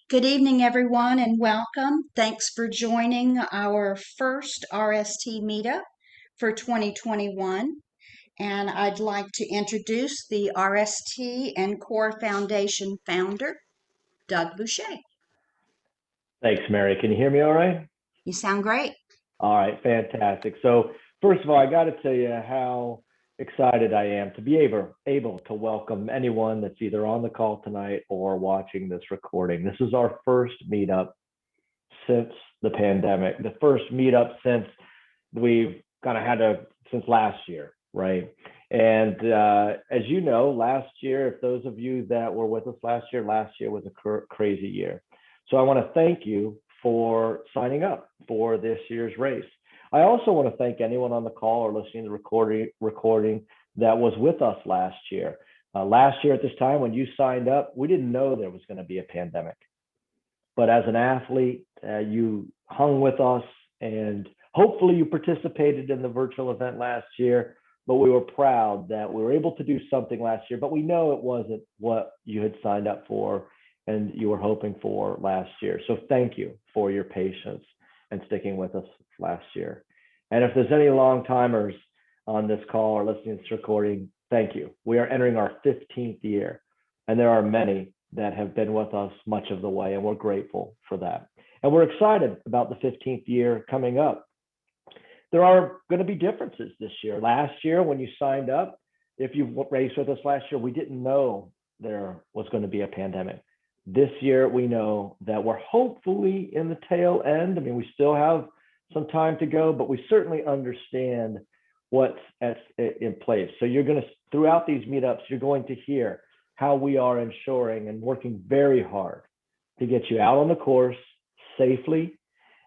Good evening, everyone, and welcome. Thanks for joining our first RST Meetup for 2021. And I'd like to introduce the RST and Core Foundation founder, Doug Boucher. Thanks, Mary. Can you hear me all right? You sound great. All right, fantastic. So first of all, I got to tell you how excited I am to be able to welcome anyone that's either on the call tonight or watching this recording. This is our first meetup since the pandemic, the first meetup since we've kind of since last year, right? And as you know, last year, if those of you that were with us last year was a crazy year. So I want to thank you for signing up for this year's race. I also want to thank anyone on the call or listening to the recording that was with us last year. Last year at this time, when you signed up, we didn't know there was going to be a pandemic. But as an athlete, you hung with us, and hopefully you participated in the virtual event last year. But we were proud that we were able to do something last year, but we know it wasn't what you had signed up for and you were hoping for last year. So thank you for your patience and sticking with us last year. And if there's any long timers on this call or listening to this recording, thank you. We are entering our 15th year, and there are many that have been with us much of the way, and we're grateful for that. And we're excited about the 15th year coming up. There are going to be differences this year. Last year, when you signed up, if you raced with us last year, we didn't know there was going to be a pandemic. This year, we know that we're hopefully in the tail end. I mean, we still have some time to go, but we certainly understand what's in place. So you're going to, throughout these meetups, you're going to hear how we are ensuring and working very hard to get you out on the course safely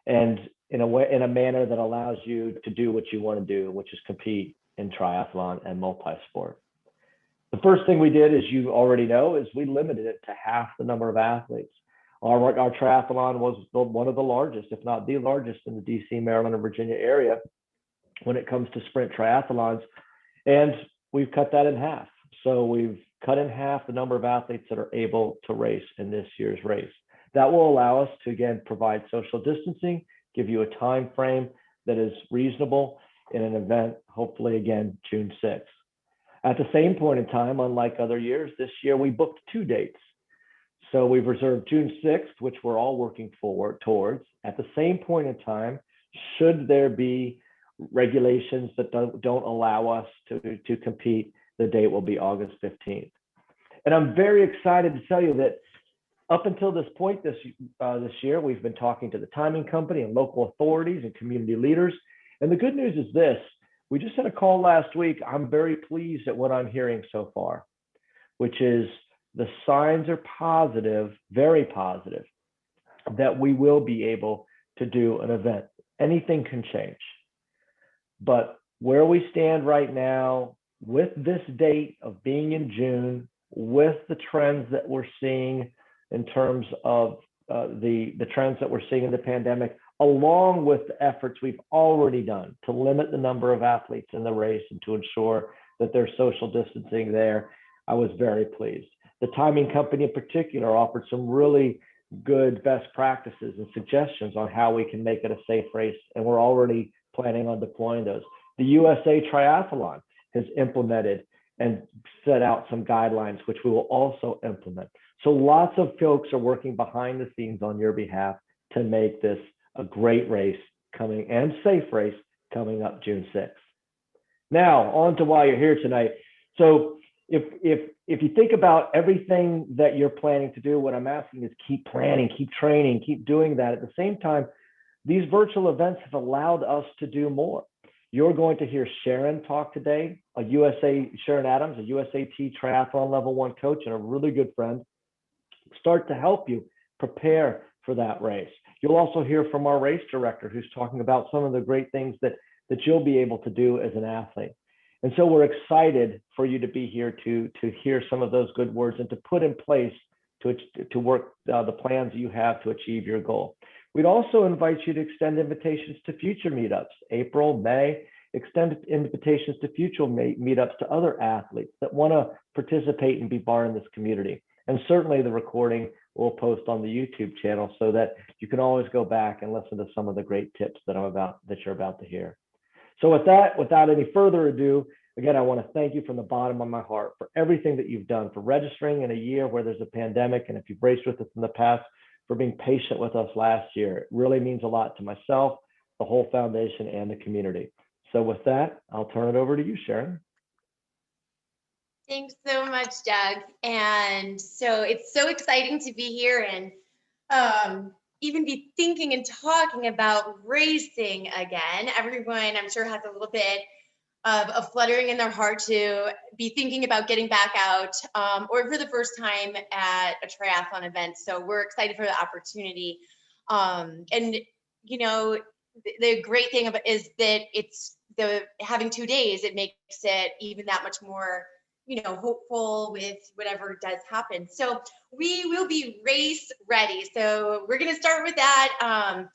and in a manner that allows you to do what you want to do, which is compete in triathlon and multi-sport. The first thing we did, as you already know, is we limited it to half the number of athletes. Our triathlon was one of the largest, if not the largest, in the DC, Maryland, and Virginia area when it comes to sprint triathlons. And we've cut that in half. So we've cut in half the number of athletes that are able to race in this year's race. That will allow us to, again, provide social distancing, give you a time frame that is reasonable in an event, hopefully, again, June 6th. At the same point in time, unlike other years, this year we booked 2 dates. So we've reserved June 6th, which we're all working forward towards. At the same point in time, should there be regulations that don't allow us to compete, the date will be August 15th. And I'm very excited to tell you that up until this point this year, we've been talking to the timing company and local authorities and community leaders. And the good news is this: we just had a call last week. I'm very pleased at what I'm hearing so far, which is the signs are positive, very positive, that we will be able to do an event. Anything can change. But where we stand right now, with this date of being in June, with the trends that we're seeing in terms of the trends that we're seeing in the pandemic, along with the efforts we've already done to limit the number of athletes in the race and to ensure that there's social distancing there, I was very pleased. The timing company in particular offered some really good best practices and suggestions on how we can make it a safe race, and we're already planning on deploying those. The USA Triathlon has implemented and set out some guidelines, which we will also implement. So lots of folks are working behind the scenes on your behalf to make this a great race coming and safe race coming up June 6th. Now, on to why you're here tonight. So if you think about everything that you're planning to do, what I'm asking is keep planning, keep training, keep doing that. At the same time, these virtual events have allowed us to do more. You're going to hear Sharon talk today, Sharon Adams, a USAT Triathlon Level 1 coach and a really good friend, start to help you prepare for that race. You'll also hear from our race director, who's talking about some of the great things that you'll be able to do as an athlete. And so we're excited for you to be here to hear some of those good words and to put in place to work the plans you have to achieve your goal. We'd also invite you to extend invitations to future meetups, April, May, extend invitations to future meetups to other athletes that want to participate and be part in this community. And certainly the recording we'll post on the YouTube channel so that you can always go back and listen to some of the great tips that you're about to hear. So with that, without any further ado, again, I want to thank you from the bottom of my heart for everything that you've done, for registering in a year where there's a pandemic, and if you've raced with us in the past, for being patient with us last year. It really means a lot to myself, the whole foundation, and the community. So with that, I'll turn it over to you, Sharon. Thanks so much, Doug. And so it's so exciting to be here and even be thinking and talking about racing again. Everyone, I'm sure, has a little bit of fluttering in their heart to be thinking about getting back out or for the first time at a triathlon event. So we're excited for the opportunity. And, you know, the great thing about is that it's having 2 days, it makes it even that much more, you know, hopeful with whatever does happen. So we will be race ready. So we're going to start with that.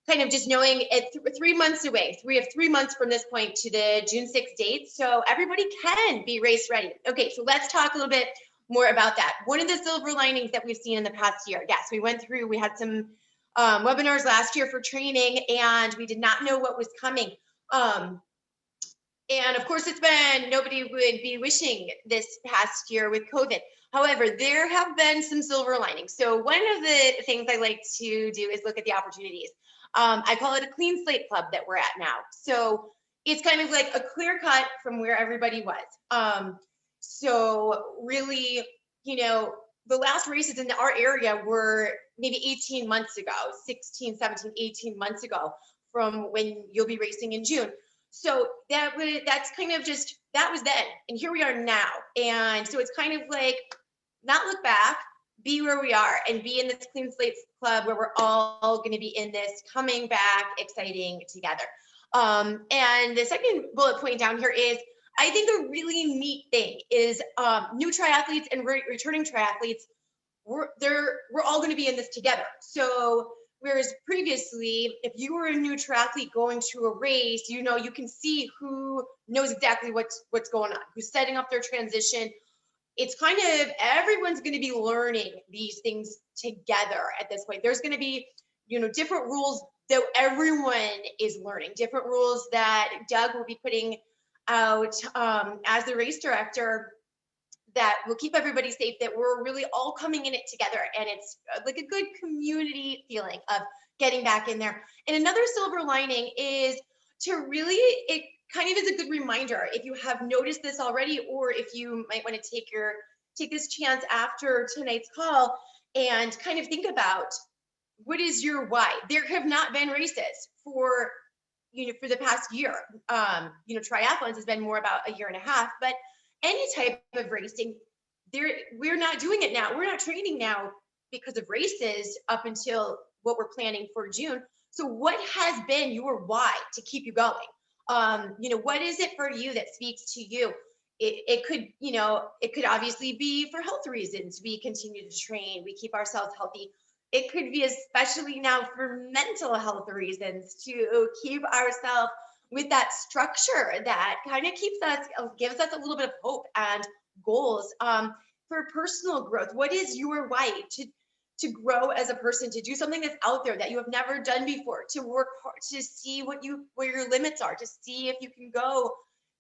Kind of just knowing it's 3 months away. We have 3 months from this point to the June 6th date. So everybody can be race ready. Okay, so let's talk a little bit more about that. One of the silver linings that we've seen in the past year. Yes, we had some webinars last year for training, and we did not know what was coming. And of course, nobody would be wishing this past year with COVID. However, there have been some silver linings. So one of the things I like to do is look at the opportunities. I call it a clean slate club that we're at now. So it's kind of like a clear cut from where everybody was. So really, you know, the last races in our area were maybe 18 months ago, 16, 17, 18 months ago from when you'll be racing in June. So that was then, and here we are now. And so it's kind of like not look back, be where we are, and be in this clean slate club where we're all going to be in this coming back, exciting together. And the second bullet point down here is, I think a really neat thing is new triathletes and returning triathletes. We're all going to be in this together. So whereas previously, if you were a new triathlete going to a race, you know, you can see who knows exactly what's going on, who's setting up their transition. It's kind of everyone's going to be learning these things together at this point. There's going to be, you know, different rules that everyone is learning, different rules that Doug will be putting out as the race director that will keep everybody safe, that we're really all coming in it together. And it's like a good community feeling of getting back in there. And another silver lining is to really, it kind of is a good reminder, if you have noticed this already, or if you might want to take this chance after tonight's call and kind of think about, what is your why? There have not been races for the past year. Triathlons has been more about a year and a half, but any type of racing, we're not doing it now. We're not training now because of races up until what we're planning for June. So what has been your why to keep you going? What is it for you that speaks to you? It could obviously be for health reasons. We continue to train, we keep ourselves healthy. It could be especially now for mental health reasons, to keep ourselves with that structure that kind of gives us a little bit of hope and goals. For personal growth, what is your why to grow as a person, to do something that's out there that you have never done before, to work hard, to see where your limits are, to see if you can go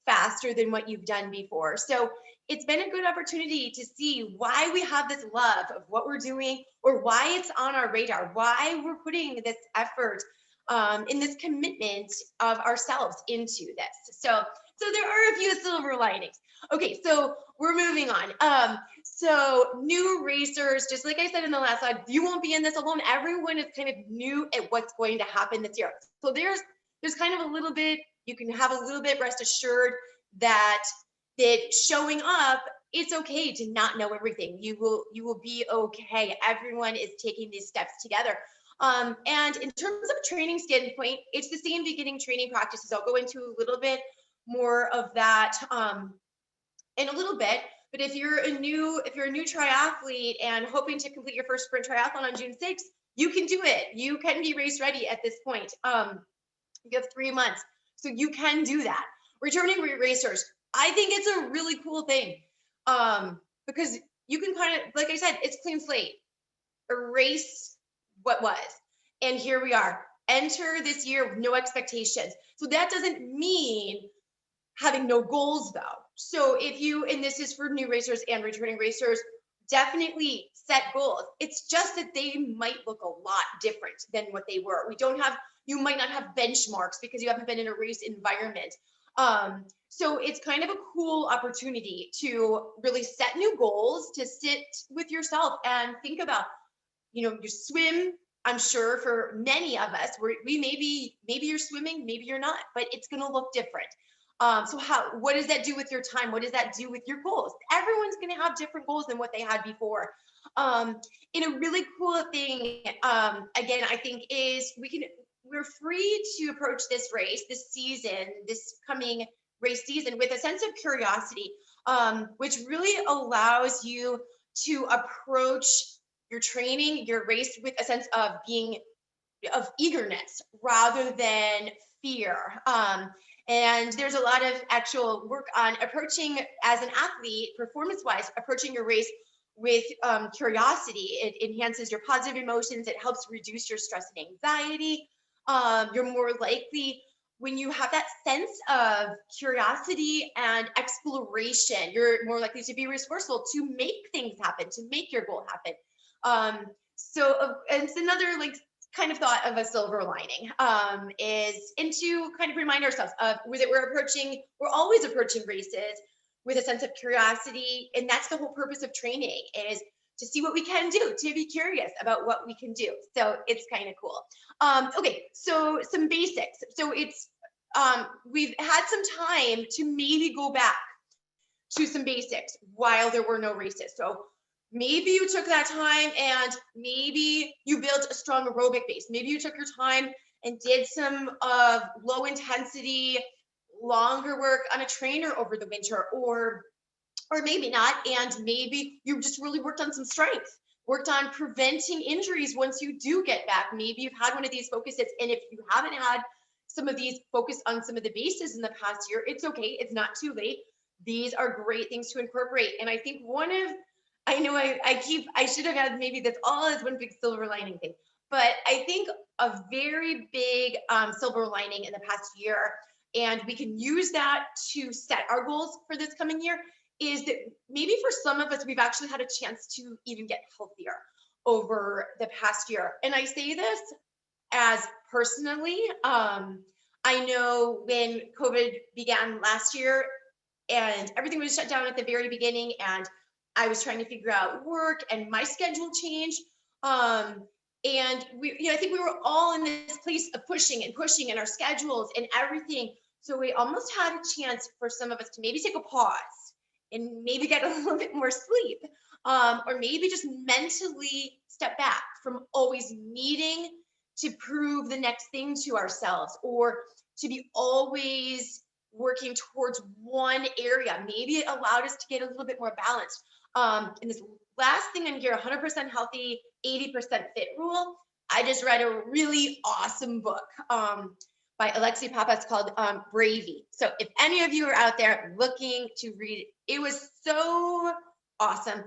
faster than what you've done before. So it's been a good opportunity to see why we have this love of what we're doing, or why it's on our radar, why we're putting this effort in this commitment of ourselves into this. So there are a few silver linings. Okay, so we're moving on. So new racers, just like I said in the last slide, you won't be in this alone. Everyone is kind of new at what's going to happen this year. So there's kind of a little bit, you can have a little bit rest assured that showing up, it's okay to not know everything. You will be okay. Everyone is taking these steps together. And in terms of a training standpoint, it's the same beginning training practices. I'll go into a little bit more of that in a little bit. But if you're a new triathlete and hoping to complete your first sprint triathlon on June 6th, you can do it. You can be race ready at this point. You have 3 months, so you can do that. Returning racers, I think it's a really cool thing, because you can kind of, like I said, it's clean slate, erase what was. And here we are. Enter this year with no expectations. So that doesn't mean having no goals though. So if you, and this is for new racers and returning racers, definitely set goals. It's just that they might look a lot different than what they were. You might not have benchmarks because you haven't been in a race environment. So it's kind of a cool opportunity to really set new goals, to sit with yourself and think about, your swim. I'm sure for many of us, maybe you're swimming, maybe you're not, but it's going to look different. So what does that do with your time? What does that do with your goals? Everyone's going to have different goals than what they had before. And a really cool thing, again, I think is we're free to approach this race, this coming race season with a sense of curiosity, which really allows you to approach your training, your race with a sense of eagerness rather than fear. And there's a lot of actual work on approaching as an athlete, performance-wise, approaching your race with curiosity. It enhances your positive emotions. It helps reduce your stress and anxiety. You're more likely, when you have that sense of curiosity and exploration, you're more likely to be resourceful, to make things happen, to make your goal happen. So it's another kind of thought of a silver lining, and to kind of remind ourselves of that we're always approaching races with a sense of curiosity. And that's the whole purpose of training, is to see what we can do, to be curious about what we can do. So it's kind of cool. Okay, so some basics. So it's, we've had some time to maybe go back to some basics while there were no races. So maybe you took that time and maybe you built a strong aerobic base. Maybe you took your time and did some low intensity, longer work on a trainer over the winter, or maybe not. And maybe you just really worked on some strength, worked on preventing injuries once you do get back. Maybe you've had one of these focuses. And if you haven't had some of these focus on some of the bases in the past year, it's okay. It's not too late. These are great things to incorporate. And I think I should have had maybe that's all as one big silver lining thing, but I think a very big silver lining in the past year, and we can use that to set our goals for this coming year, is that maybe for some of us, we've actually had a chance to even get healthier over the past year. And I say this as personally, I know when COVID began last year and everything was shut down at the very beginning, and I was trying to figure out work and my schedule changed. And I think we were all in this place of pushing in our schedules and everything. So we almost had a chance for some of us to maybe take a pause and maybe get a little bit more sleep, or maybe just mentally step back from always needing to prove the next thing to ourselves, or to be always working towards one area. Maybe it allowed us to get a little bit more balanced. And this last thing in here, 100% healthy, 80% fit rule. I just read a really awesome book by Alexi Pappas called Bravey. So if any of you are out there looking to read it, it was so awesome.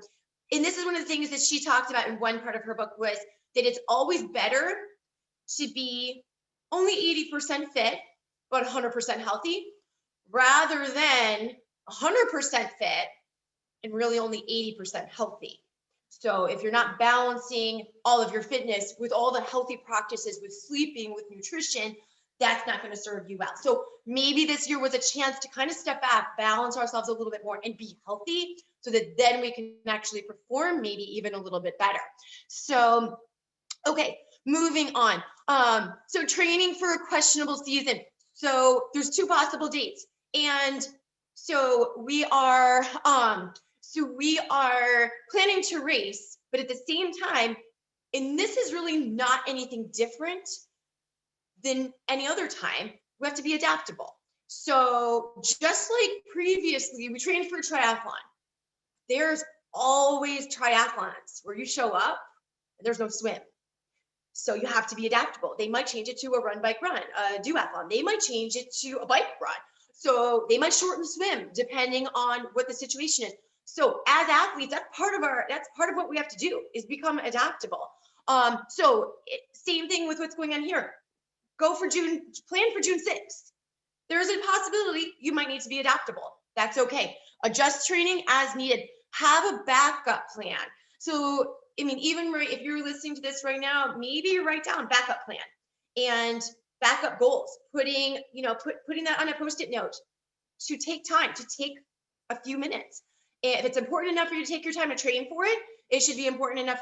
And this is one of the things that she talked about in one part of her book, was that it's always better to be only 80% fit, but 100% healthy, rather than 100% fit and really only 80% healthy. So if you're not balancing all of your fitness with all the healthy practices, with sleeping, with nutrition, that's not going to serve you well. So maybe this year was a chance to kind of step back, balance ourselves a little bit more, and be healthy, so that then we can actually perform maybe even a little bit better. So, okay, moving on. So training for a questionable season. So there's two possible dates. And so we are planning to race, but at the same time, and this is really not anything different than any other time, we have to be adaptable. So just like previously, we trained for a triathlon. There's always triathlons where you show up and there's no swim. So you have to be adaptable. They might change it to a run, bike, run, a duathlon. They might change it to a bike run. So they might shorten the swim depending on what the situation is. So as athletes, that's part of what we have to do, is become adaptable. Same thing with what's going on here. Plan for June 6th. There's a possibility you might need to be adaptable. That's okay. Adjust training as needed. Have a backup plan. So, I mean, even if you're listening to this right now, maybe you write down backup plan and backup goals, putting that on a Post-it note to take a few minutes. If it's important enough for you to take your time to train for it, it should be important enough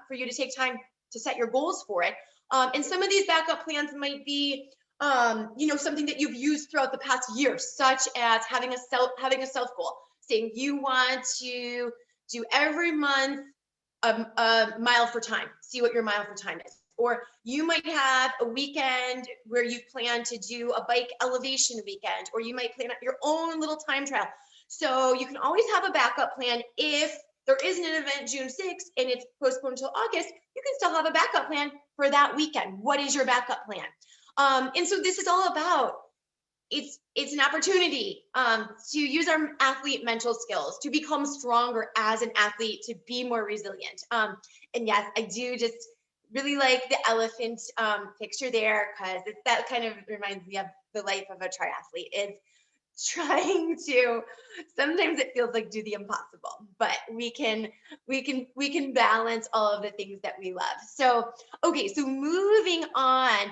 for you to take time to set your goals for it. And some of these backup plans might be, something that you've used throughout the past year, such as having a self goal, saying you want to do every month a mile for time, see what your mile for time is. Or you might have a weekend where you plan to do a bike elevation weekend, or you might plan your own little time trial. So you can always have a backup plan. If there isn't an event June 6th and it's postponed until August, you can still have a backup plan for that weekend. What is your backup plan? And so this is all about, it's an opportunity to use our athlete mental skills to become stronger as an athlete, to be more resilient. And yes, I do just really like the elephant picture there, because that kind of reminds me of the life of a triathlete. It's trying to, sometimes it feels like do the impossible, but we can balance all of the things that we love. So, okay, so moving on,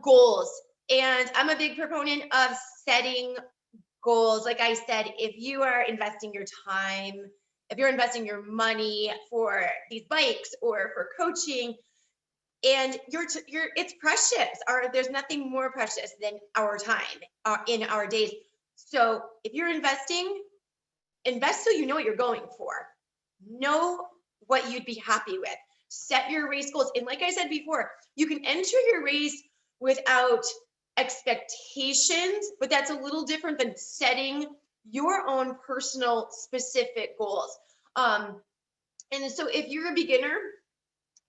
goals. And I'm a big proponent of setting goals. Like I said, if you are investing your time, if you're investing your money for these bikes or for coaching, and it's precious, or there's nothing more precious than our time in our days. So if you're investing, invest so you know what you're going for. Know what you'd be happy with. Set your race goals. And like I said before, you can enter your race without expectations, but that's a little different than setting your own personal specific goals. And so if you're a beginner,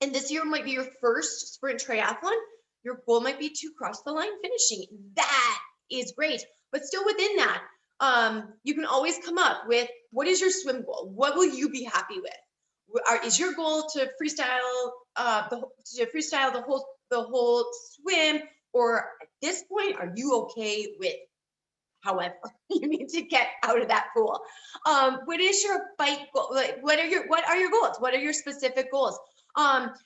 and this year might be your first sprint triathlon, your goal might be to cross the line finishing. That is great. But still within that, you can always come up with, what is your swim goal? What will you be happy with? Is your goal to freestyle the whole swim? Or at this point, are you okay with however you need to get out of that pool? What is your bike goal? Like, what are your goals? What are your specific goals?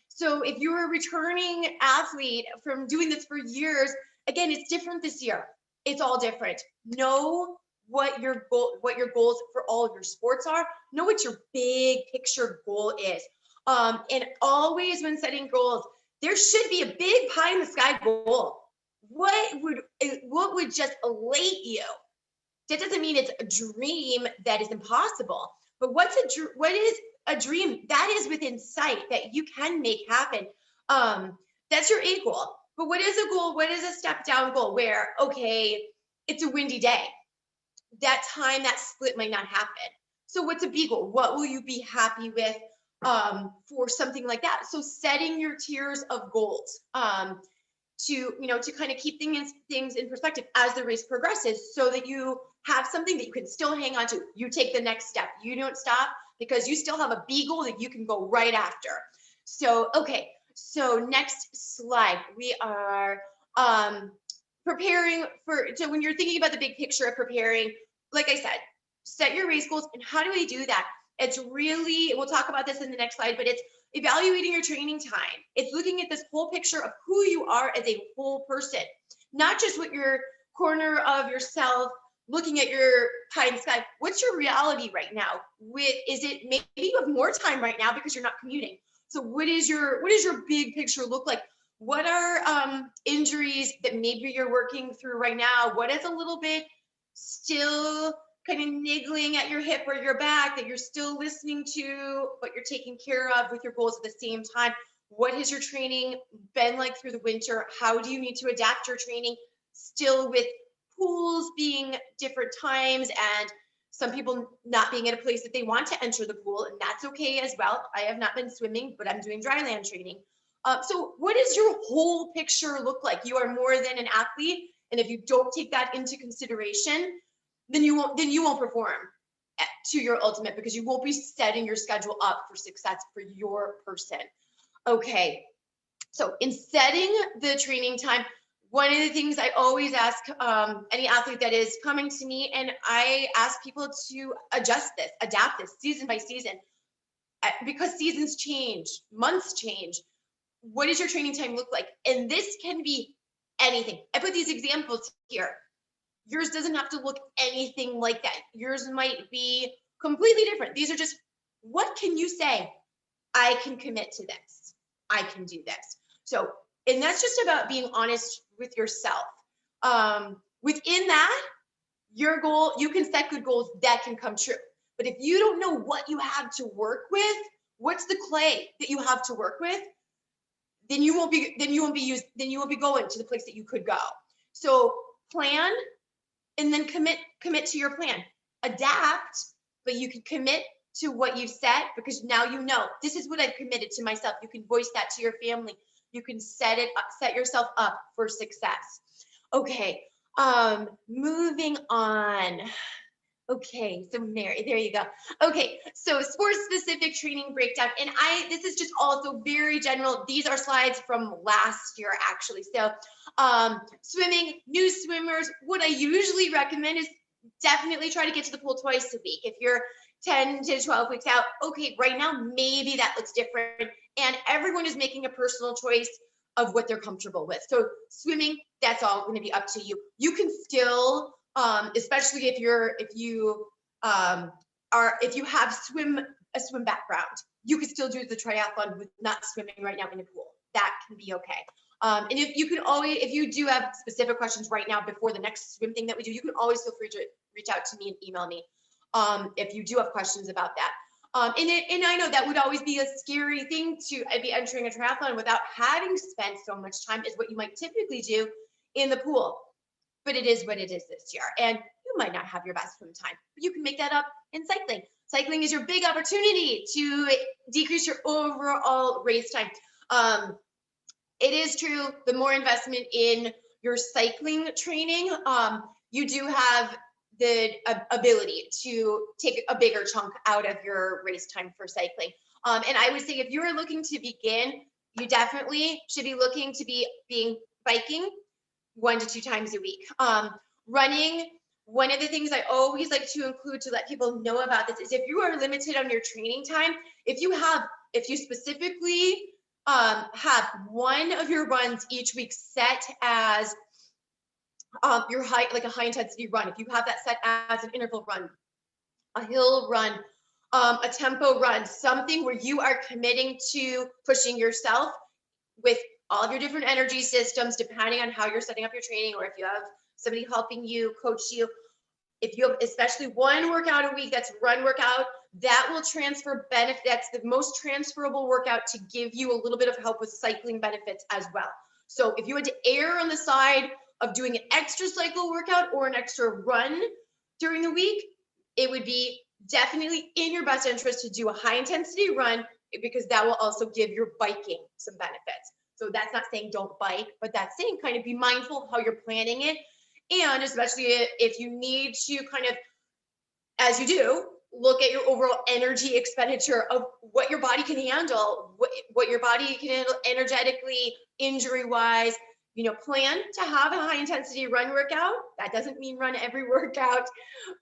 So if you're a returning athlete from doing this for years, again, it's different this year. It's all different. Know what your goals for all of your sports are. Know what your big picture goal is. And always when setting goals, there should be a big pie in the sky goal. What would just elate you? That doesn't mean it's a dream that is impossible, but what is a dream that is within sight that you can make happen? That's your A goal. But what is a goal? What is a step down goal where, okay, it's a windy day. That split might not happen. So what's a B goal? What will you be happy with for something like that? So setting your tiers of goals to kind of keep things in perspective as the race progresses, so that you have something that you can still hang on to. You take the next step. You don't stop, because you still have a B goal that you can go right after. So, okay. So next slide, we are preparing so when you're thinking about the big picture of preparing, like I said, set your race goals. And how do we do that? It's really, we'll talk about this in the next slide, but it's evaluating your training time. It's looking at this whole picture of who you are as a whole person, not just what your corner of yourself, looking at your pie in the sky. What's your reality right now? Is it maybe you have more time right now because you're not commuting? So what is your big picture look like? What are injuries that maybe you're working through right now? What is a little bit still kind of niggling at your hip or your back that you're still listening to, but you're taking care of with your goals at the same time? What has your training been like through the winter? How do you need to adapt your training still with pools being different times and some people not being at a place that they want to enter the pool, and that's okay as well. I have not been swimming, but I'm doing dry land training. So what does your whole picture look like? You are more than an athlete, and if you don't take that into consideration, then you won't perform. to your ultimate, because you won't be setting your schedule up for success for your person. Okay, so in setting the training time, one of the things I always ask any athlete that is coming to me, and I ask people to adapt this season by season, because seasons change, months change. What does your training time look like? And this can be anything. I put these examples here. Yours doesn't have to look anything like that. Yours might be completely different. These are just, what can you say? I can commit to this. I can do this. So, and that's just about being honest with yourself. Within that, your goal, you can set good goals that can come true. But if you don't know what you have to work with, what's the clay that you have to work with, then you won't be going to the place that you could go. So plan, and then commit to your plan. Adapt, but you can commit to what you've set, because now you know this is what I've committed to myself. You can voice that to your family. You can set yourself up for success. Okay, moving on. Okay, so Mary, there you go. Okay, so sport-specific training breakdown, and this is just also very general. These are slides from last year, actually. So, swimming, new swimmers, what I usually recommend is definitely try to get to the pool twice a week. If you're 10 to 12 weeks out, okay, right now, maybe that looks different, and everyone is making a personal choice of what they're comfortable with. So swimming, that's all going to be up to you. You can still, especially if you have a swim background, you can still do the triathlon with not swimming right now in a pool. That can be okay. And if you do have specific questions right now before the next swim thing that we do, you can always feel free to reach out to me and email me if you do have questions about that. And I know that would always be a scary thing to be entering a triathlon without having spent so much time, is what you might typically do in the pool. But it is what it is this year. And you might not have your best swim time, but you can make that up in cycling. Cycling is your big opportunity to decrease your overall race time. It is true, the more investment in your cycling training, you do have the ability to take a bigger chunk out of your race time for cycling. And I would say if you are looking to begin, you definitely should be looking to be biking 1 to 2 times a week. Running, one of the things I always like to include to let people know about this is, if you are limited on your training time, if you specifically have one of your runs each week set as your like a high intensity run, if you have that set as an interval run, a hill run, a tempo run, something where you are committing to pushing yourself with all of your different energy systems, depending on how you're setting up your training, or if you have somebody helping you, coach you. If you have especially one workout a week that's run workout, that will transfer benefits. That's the most transferable workout to give you a little bit of help with cycling benefits as well. So if you had to err on the side of doing an extra cycle workout or an extra run during the week, it would be definitely in your best interest to do a high intensity run, because that will also give your biking some benefits. So that's not saying don't bike, but that's saying kind of be mindful of how you're planning it. And especially if you need to kind of, as you do, look at your overall energy expenditure of what your body can handle, what your body can handle energetically, injury-wise. Plan to have a high intensity run workout. That doesn't mean run every workout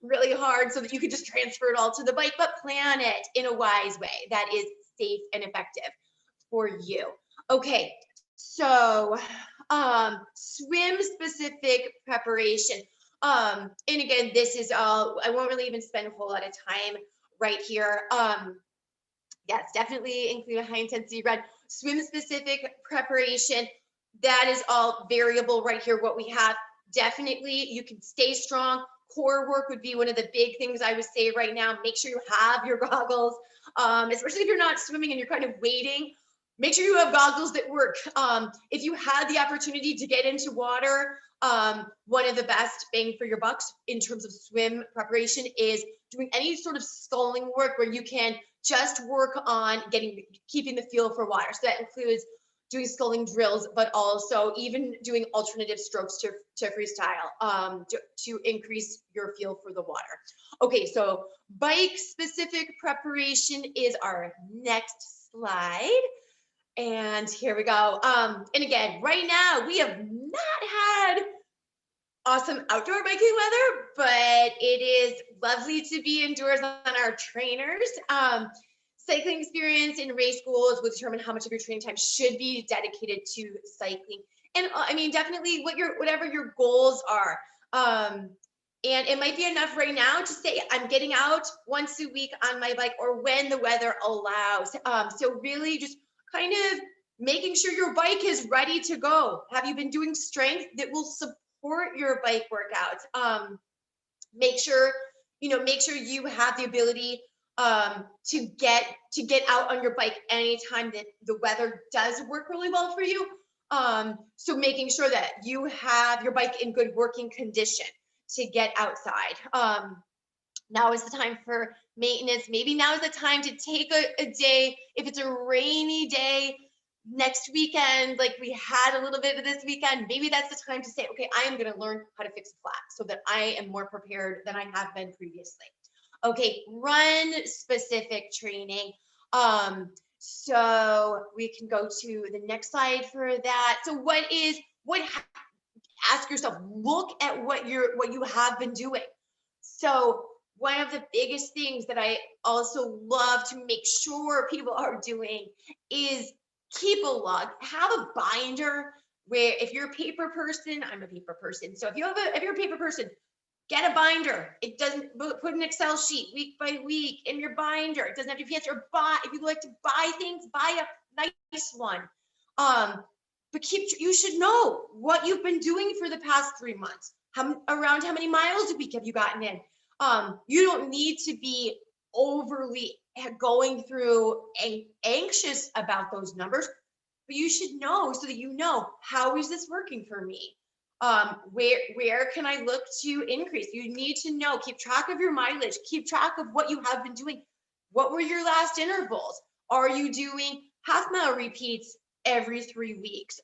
really hard so that you can just transfer it all to the bike, but plan it in a wise way that is safe and effective for you. Okay, so swim specific preparation. And again, this is all, I won't really even spend a whole lot of time right here. Yes, definitely include a high intensity run. Swim specific preparation, that is all variable right here, what we have. Definitely, you can stay strong. Core work would be one of the big things I would say right now. Make sure you have your goggles, especially if you're not swimming and you're kind of waiting. Make sure you have goggles that work. If you had the opportunity to get into water, one of the best bang for your bucks in terms of swim preparation is doing any sort of sculling work where you can just work on keeping the feel for water. So that includes doing sculling drills, but also even doing alternative strokes to freestyle to increase your feel for the water. Okay, so bike specific preparation is our next slide. And here we go. And again, right now we have not had awesome outdoor biking weather, but it is lovely to be indoors on our trainers. Cycling experience in race goals will determine how much of your training time should be dedicated to cycling. And I mean, definitely whatever your goals are. And it might be enough right now to say, I'm getting out once a week on my bike or when the weather allows. So really just kind of making sure your bike is ready to go. Have you been doing strength that will support your bike workouts? Make sure you have the ability to get out on your bike anytime that the weather does work really well for you. So making sure that you have your bike in good working condition to get outside. Now is the time for maintenance. Maybe now is the time to take a day. If it's a rainy day next weekend, like we had a little bit of this weekend, maybe that's the time to say, okay, I am going to learn how to fix a flat so that I am more prepared than I have been previously. Okay, run specific training. So we can go to the next slide for that. So ask yourself, look at what you have been doing. So one of the biggest things that I also love to make sure people are doing is keep a log, have a binder where if you're a paper person, I'm a paper person. So if you're a paper person, get a binder. It doesn't put an Excel sheet week by week in your binder. It doesn't have to be fancy, or if you like to buy things, buy a nice one. But you should know what you've been doing for the past 3 months. Around how many miles a week have you gotten in? You don't need to be overly going through anxious about those numbers, but you should know so that you know, how is this working for me? Where can I look to increase? You need to know, keep track of your mileage, keep track of what you have been doing. What were your last intervals? Are you doing half mile repeats every 3 weeks?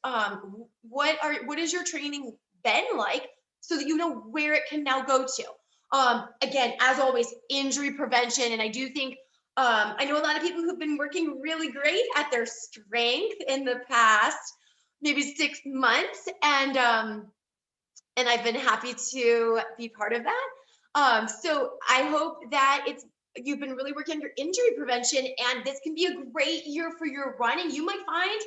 What is your training been like so that you know where it can now go to? Again, as always, injury prevention. And I do think, I know a lot of people who've been working really great at their strength in the past, maybe 6 months. And I've been happy to be part of that. So I hope that you've been really working on your injury prevention, and this can be a great year for your running. You might find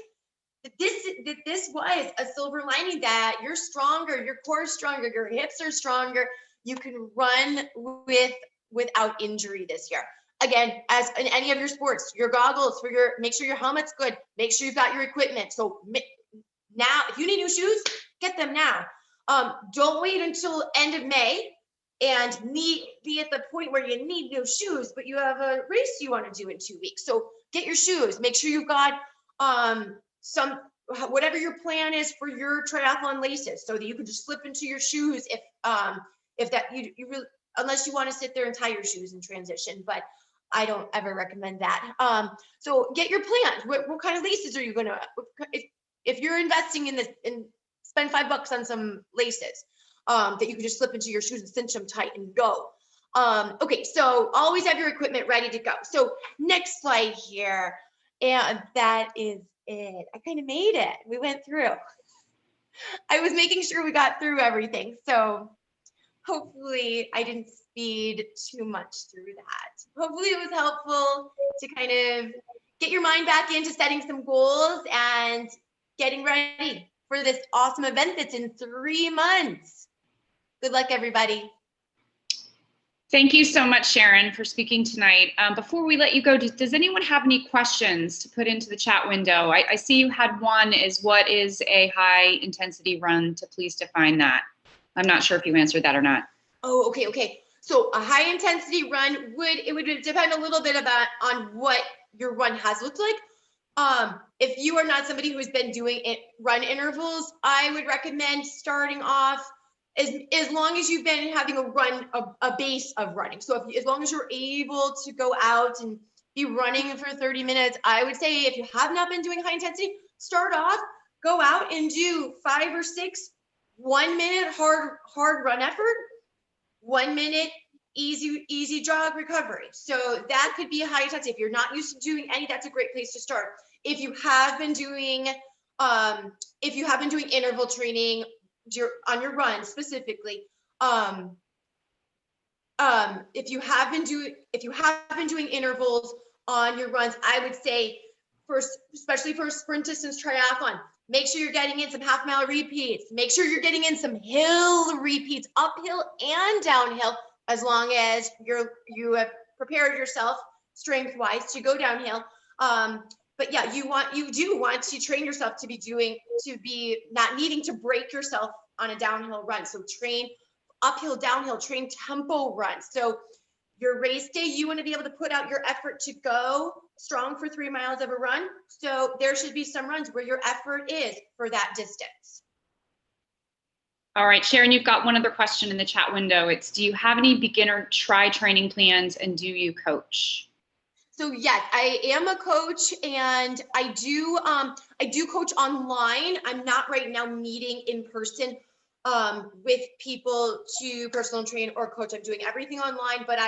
that this was a silver lining, that you're stronger, your core is stronger, your hips are stronger. You can run without injury this year. Again, as in any of your sports, your goggles make sure your helmet's good. Make sure you've got your equipment. So now, if you need new shoes, get them now. Don't wait until end of May and be at the point where you need new shoes, but you have a race you want to do in 2 weeks. So get your shoes. Make sure you've got whatever your plan is for your triathlon laces, so that you can just slip into your shoes if that you really, unless you want to sit there and tie your shoes in transition, but I don't ever recommend that. So get your plans. What kind of laces are you gonna, if you're investing in this, and spend $5 on some laces that you can just slip into your shoes and cinch them tight and go. Okay, so always have your equipment ready to go. So next slide here, and that is it. I kind of made it. We went through. I was making sure we got through everything. So hopefully I didn't speed too much through that. Hopefully it was helpful to kind of get your mind back into setting some goals and getting ready for this awesome event that's in 3 months. Good luck, everybody. Thank you so much, Sharon, for speaking tonight. Before we let you go, does anyone have any questions to put into the chat window? I see you had one, what is a high intensity run? To please define that. I'm not sure if you answered that or not. Oh, okay. So a high intensity run would depend a little bit on what your run has looked like. If you are not somebody who has been doing run intervals, I would recommend starting off as long as you've been having a base of running. So as long as you're able to go out and be running for 30 minutes, I would say if you have not been doing high intensity, start off, go out and do 5 or 6 1-minute hard run effort, 1 minute easy jog recovery. So that could be a high intensity. If you're not used to doing any, that's a great place to start. If you have been doing interval training on your run specifically, if you have been doing intervals on your runs, I would say especially for a sprint distance triathlon, make sure you're getting in some half-mile repeats. Make sure you're getting in some hill repeats, uphill and downhill, as long as you have prepared yourself strength-wise to go downhill. But yeah, you do want to train yourself to be not needing to break yourself on a downhill run. So train uphill, downhill, train tempo runs. So your race day, you want to be able to put out your effort to go strong for 3 miles of a run. So there should be some runs where your effort is for that distance. All right, Sharon, you've got one other question in the chat window. It's, do you have any beginner training plans, and do you coach? So yes, I am a coach, and I do coach online. I'm not right now meeting in person with people to personal train or coach. I'm doing everything online, but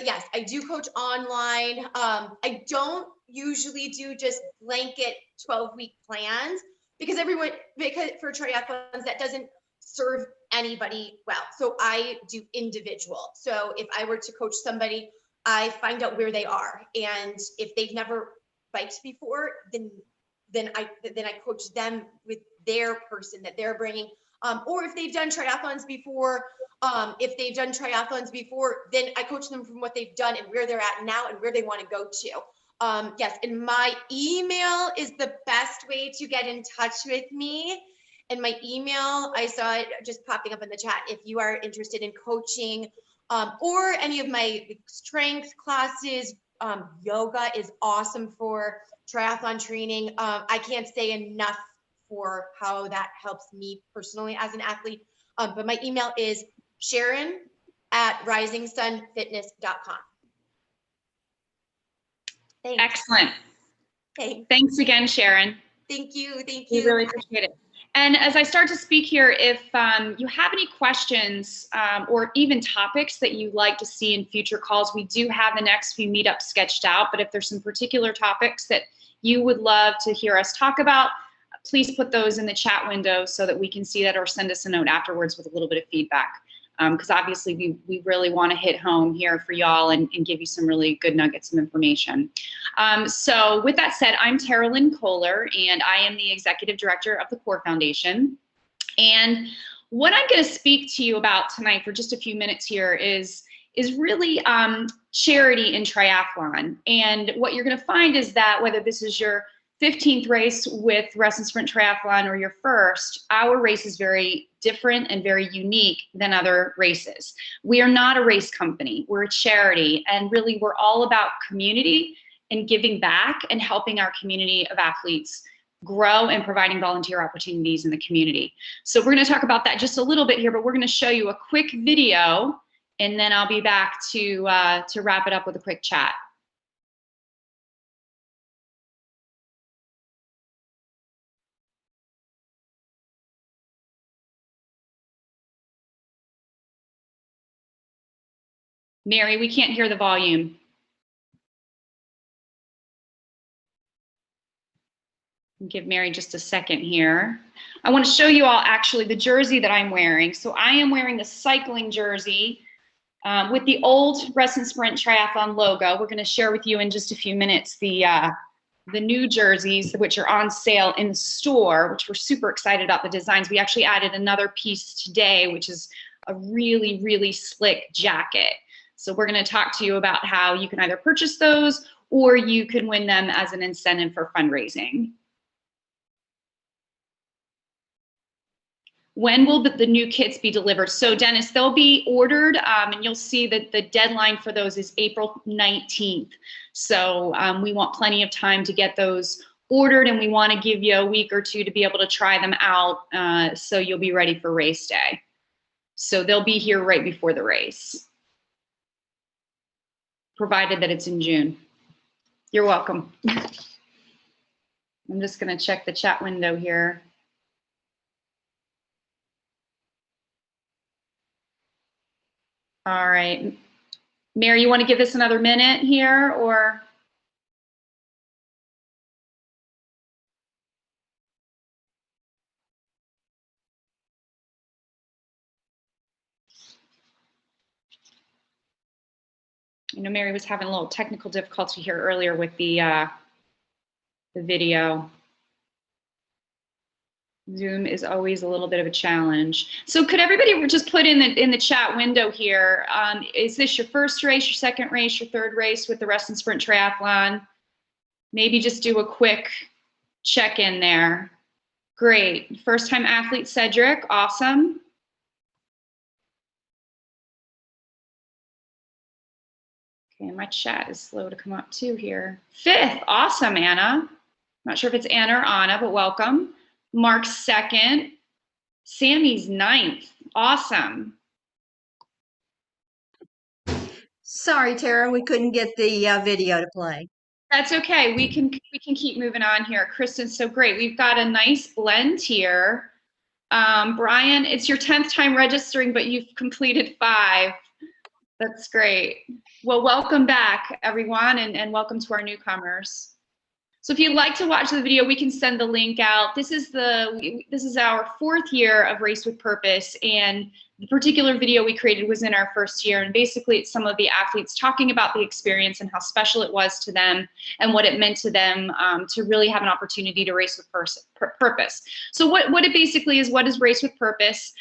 yes, I do coach online. I don't usually do just blanket 12-week plans because for triathlons, that doesn't serve anybody well. So I do individual. So if I were to coach somebody, I find out where they are, and if they've never biked before, then I coach them with their person that they're bringing. Or if they've done triathlons before, then I coach them from what they've done and where they're at now and where they want to go to. Yes, and my email is the best way to get in touch with me. And my email, I saw it just popping up in the chat. If you are interested in coaching or any of my strength classes, yoga is awesome for triathlon training. I can't say enough for how that helps me personally as an athlete. But my email is sharon@risingsunfitness.com. Thanks. Excellent. Thanks. Thanks again, Sharon. Thank you. Thank We you. really appreciate it. And as I start to speak here, if you have any questions or even topics that you'd like to see in future calls, we do have the next few meetups sketched out. But if there's some particular topics that you would love to hear us talk about, please put those in the chat window so that we can see that, or send us a note afterwards with a little bit of feedback. Because obviously we really want to hit home here for y'all and give you some really good nuggets of information. So with that said, I'm Tara Lynn Kohler, and I am the Executive Director of the CORE Foundation. And what I'm going to speak to you about tonight for just a few minutes here is really charity in triathlon. And what you're going to find is that whether this is your 15th race with Reston Sprint Triathlon or your first, our race is very different and very unique than other races. We are not a race company, we're a charity, and really we're all about community and giving back and helping our community of athletes grow and providing volunteer opportunities in the community. So we're going to talk about that just a little bit here, but we're going to show you a quick video, and then I'll be back to wrap it up with a quick chat. Mary, we can't hear the volume. Give Mary just a second here. I want to show you all actually the jersey that I'm wearing. So I am wearing the cycling jersey with the old Reston Sprint Triathlon logo. We're going to share with you in just a few minutes the new jerseys, which are on sale in the store, which we're super excited about the designs. We actually added another piece today, which is a really, really slick jacket. So we're going to talk to you about how you can either purchase those or you can win them as an incentive for fundraising. When will the new kits be delivered? So Dennis, they'll be ordered and you'll see that the deadline for those is April 19th. So we want plenty of time to get those ordered, and we want to give you a week or two to be able to try them out so you'll be ready for race day. So they'll be here right before the race, provided that it's in June. You're welcome. I'm just going to check the chat window here. All right. Mary, you want to give this another minute here, or? You know, Mary was having a little technical difficulty here earlier with the video. Zoom is always a little bit of a challenge. So could everybody just put in the chat window here, is this your first race, your second race, your third race with the Reston Sprint Triathlon? Maybe just do a quick check-in there. Great. First time athlete Cedric, awesome. Okay, my chat is slow to come up too here. Fifth, awesome, Anna. Not sure if it's Anna or Anna, but welcome. Mark's second. Sammy's ninth, awesome. Sorry, Tara, we couldn't get the video to play. That's okay. We can keep moving on here. Kristen's so great. We've got a nice blend here. Brian, it's your 10th time registering, but you've completed 5. That's great. Well, welcome back, everyone, and welcome to our newcomers. So if you'd like to watch the video, we can send the link out. This is our 4th year of Race with Purpose, and the particular video we created was in our 1st year, and basically it's some of the athletes talking about the experience and how special it was to them and what it meant to them to really have an opportunity to race with purpose. So what it basically is, what is Race with Purpose?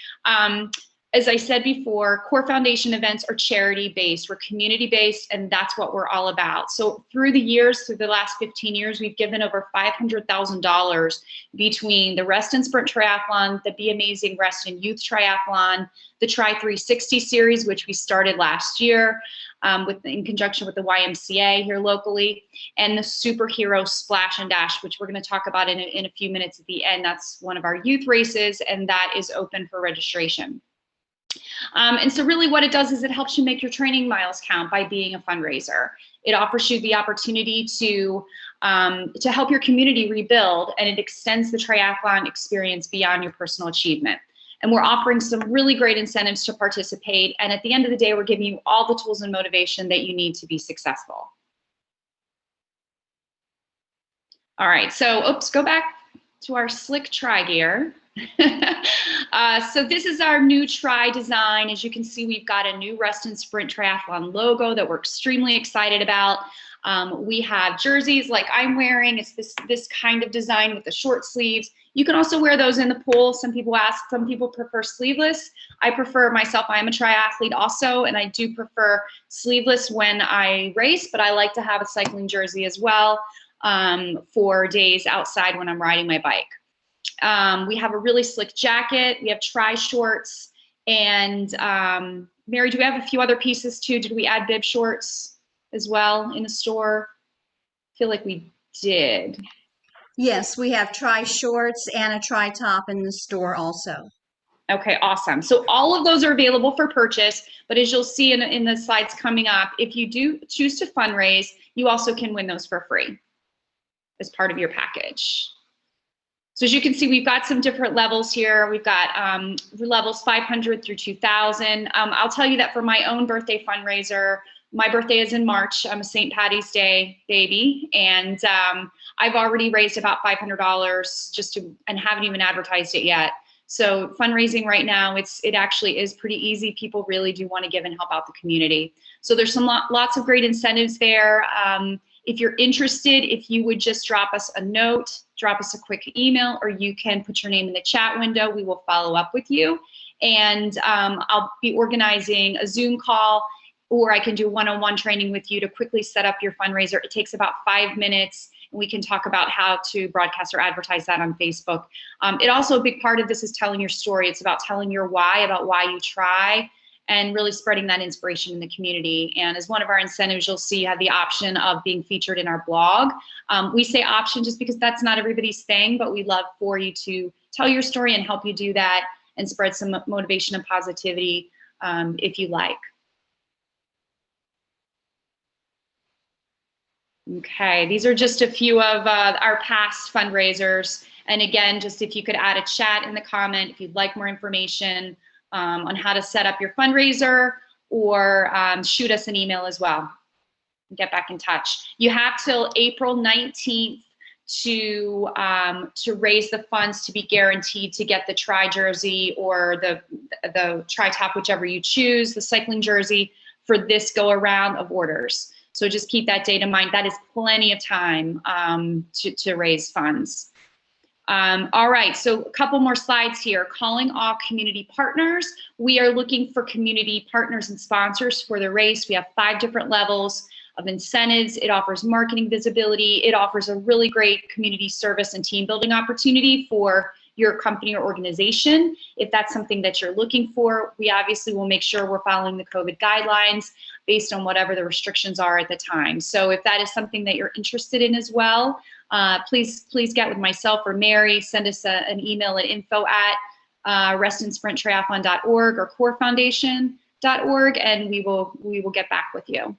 As I said before, core foundation events are charity-based, we're community-based, and that's what we're all about. So through the years, through the last 15 years, we've given over $500,000 between the Reston Sprint Triathlon, the Be Amazing Reston Youth Triathlon, the Tri360 series, which we started last year in conjunction with the YMCA here locally, and the Superhero Splash and Dash, which we're going to talk about in a few minutes at the end. That's one of our youth races, and that is open for registration. And so really what it does is it helps you make your training miles count by being a fundraiser. It offers you the opportunity to help your community rebuild, and it extends the triathlon experience beyond your personal achievement. And we're offering some really great incentives to participate. And at the end of the day, we're giving you all the tools and motivation that you need to be successful. All right, so oops, go back to our slick tri gear. So this is our new tri design. As you can see, we've got a new Reston Sprint Triathlon logo that we're extremely excited about. We have jerseys like I'm wearing. It's this kind of design with the short sleeves. You can also wear those in the pool. Some people ask, some people prefer sleeveless. I prefer myself, I'm a triathlete also, and I do prefer sleeveless when I race, but I like to have a cycling jersey as well for days outside when I'm riding my bike. We have a really slick jacket. We have tri shorts, and Mary, do we have a few other pieces too? Did we add bib shorts as well in the store? I feel like we did. Yes, we have tri shorts and a tri top in the store also. Okay, awesome. So all of those are available for purchase, but as you'll see in the slides coming up, if you do choose to fundraise, you also can win those for free as part of your package. So as you can see, we've got some different levels here. We've got levels 500 through 2000. I'll tell you that for my own birthday fundraiser, my birthday is in March. I'm a St. Patty's Day baby, and I've already raised about $500 and haven't even advertised it yet. So fundraising right now, it actually is pretty easy. People really do want to give and help out the community. So there's lots of great incentives there. If you're interested, if you would just drop us a note, drop us a quick email, or you can put your name in the chat window. We will follow up with you. And I'll be organizing a Zoom call, or I can do one-on-one training with you to quickly set up your fundraiser. It takes about 5 minutes, and we can talk about how to broadcast or advertise that on Facebook. It also, a big part of this is telling your story. It's about telling your why, about why you try, and really spreading that inspiration in the community. And as one of our incentives, you'll see you have the option of being featured in our blog. We say option just because that's not everybody's thing, but we'd love for you to tell your story and help you do that and spread some motivation and positivity if you like. Okay, these are just a few of our past fundraisers. And again, just if you could add a chat in the comment if you'd like more information on how to set up your fundraiser, or shoot us an email as well. Get back in touch. You have till April 19th to raise the funds to be guaranteed to get the tri jersey or the tri top, whichever you choose, the cycling jersey for this go around of orders. So just keep that date in mind. That is plenty of time to raise funds. All right, so a couple more slides here. Calling all community partners. We are looking for community partners and sponsors for the race. We have 5 different levels of incentives. It offers marketing visibility. It offers a really great community service and team building opportunity for your company or organization. If that's something that you're looking for, we obviously will make sure we're following the COVID guidelines based on whatever the restrictions are at the time. So if that is something that you're interested in as well, please get with myself or Mary. Send us an email at info@restonsprinttriathlon.org or corefoundation.org, and we will get back with you.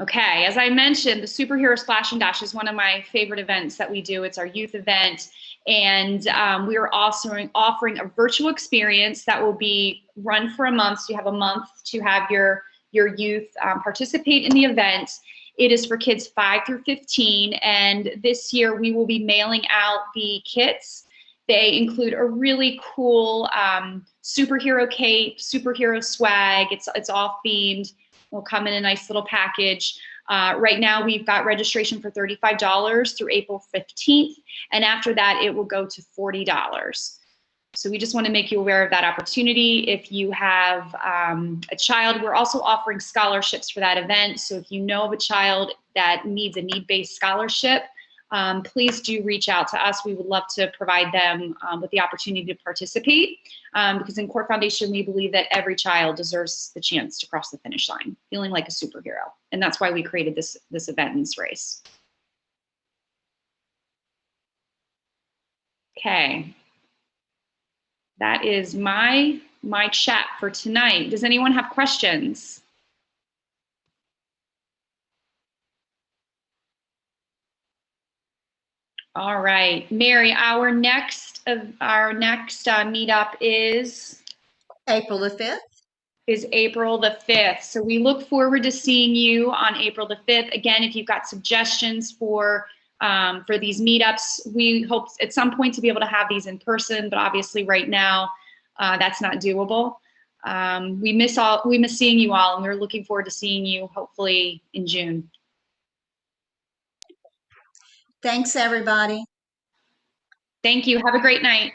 Okay, as I mentioned, the Superhero Splash and Dash is one of my favorite events that we do. It's our youth event, and we are also offering a virtual experience that will be run for a month. So you have a month to have your youth participate in the event. It is for kids 5 through 15, and this year we will be mailing out the kits. They include a really cool superhero cape, superhero swag. It's all themed. Will come in a nice little package. Right now we've got registration for $35 through April 15th, and after that it will go to $40. So we just want to make you aware of that opportunity. If you have a child, we're also offering scholarships for that event. So if you know of a child that needs a need-based scholarship, please do reach out to us. We would love to provide them with the opportunity to participate, because in Core Foundation, we believe that every child deserves the chance to cross the finish line, feeling like a superhero. And that's why we created this event and this race. Okay. That is my chat for tonight. Does anyone have questions? All right, Mary, our next meetup is April the 5th. Is April the 5th. So we look forward to seeing you on April the 5th. Again, if you've got suggestions for these meetups, we hope at some point to be able to have these in person, but obviously right now that's not doable. We miss seeing you all, and we're looking forward to seeing you hopefully in June. Thanks, everybody. Thank you. Have a great night.